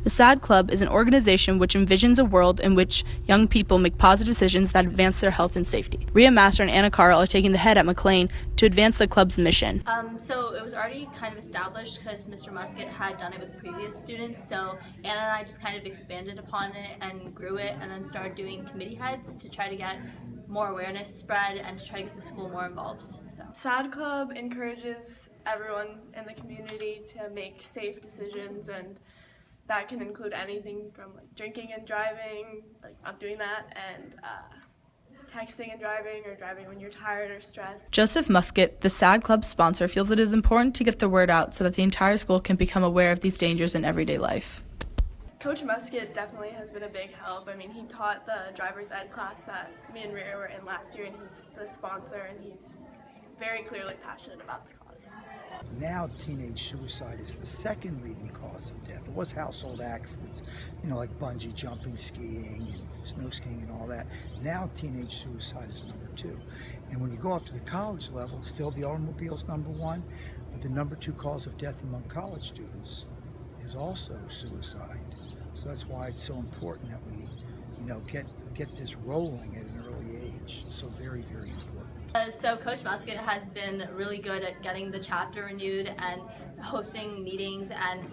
The SADD Club is an organization which envisions a world in which young people make positive decisions that advance their health and safety. Riya and Karl are taking the head at McLean to advance the club's mission. So it was already kind of established because Mr. Muskett had done it with previous students, so Anna and I just kind of expanded upon it and grew it, and then started doing committee heads to try to get more awareness spread and to try to get the school more involved. SADD Club encourages everyone in the community to make safe decisions, and that can include anything from like drinking and driving, like not doing that, and texting and driving, or driving when you're tired or stressed. Joseph Muskett, the SADD Club sponsor, feels it is important to get the word out so that the entire school can become aware of these dangers in everyday life. Coach Muskett definitely has been a big help. I mean, he taught the driver's ed class that me and Riya were in last year, and he's the sponsor, and he's very clearly passionate about the cause. Now teenage suicide is the second leading cause of death. It was household accidents, like bungee jumping, skiing, and snow skiing and all that. Now teenage suicide is number 2. And when you go off to the college level, still the automobile's number 1, but the number 2 cause of death among college students is also suicide. So that's why it's so important that we, get this rolling at an early age. So very, very important. So Coach Muskett has been really good at getting the chapter renewed and hosting meetings and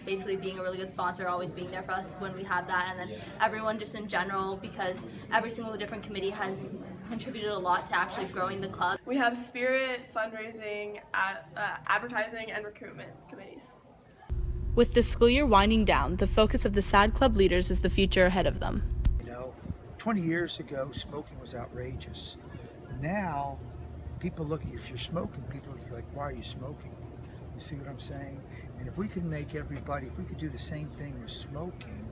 basically being a really good sponsor, always being there for us when we have that, and then everyone just in general, because every single different committee has contributed a lot to actually growing the club. We have spirit, fundraising, advertising, and recruitment committees. With the school year winding down, the focus of the SADD Club leaders is the future ahead of them. 20 years ago, smoking was outrageous. Now, people look at you, if you're smoking, people look at you like, why are you smoking? You see what I'm saying? And if we could make everybody, if we could do the same thing with smoking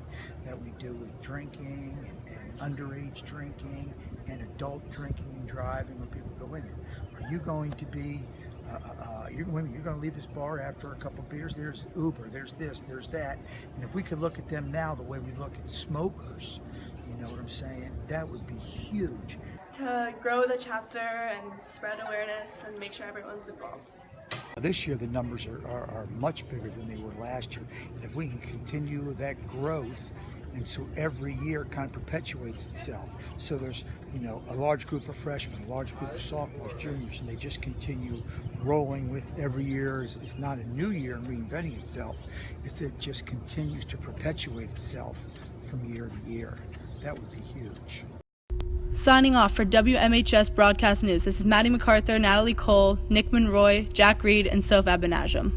that we do with drinking and underage drinking and adult drinking and driving, when people go in, are you going to be, you're going to leave this bar after a couple beers? There's Uber, there's this, there's that. And if we could look at them now the way we look at smokers, you know what I'm saying? That would be huge. To grow the chapter and spread awareness and make sure everyone's involved. This year the numbers are much bigger than they were last year. And if we can continue that growth, and so every year kind of perpetuates itself. So there's, a large group of freshmen, a large group of sophomores, juniors, and they just continue rolling with every year. It's not a new year and reinventing itself. It just continues to perpetuate itself from year to year. That would be huge. Signing off for WMHS Broadcast News, this is Maddie McArthur, Natalie Cole, Nick Monroy, Jack Reed, and Soph Abi-Najim.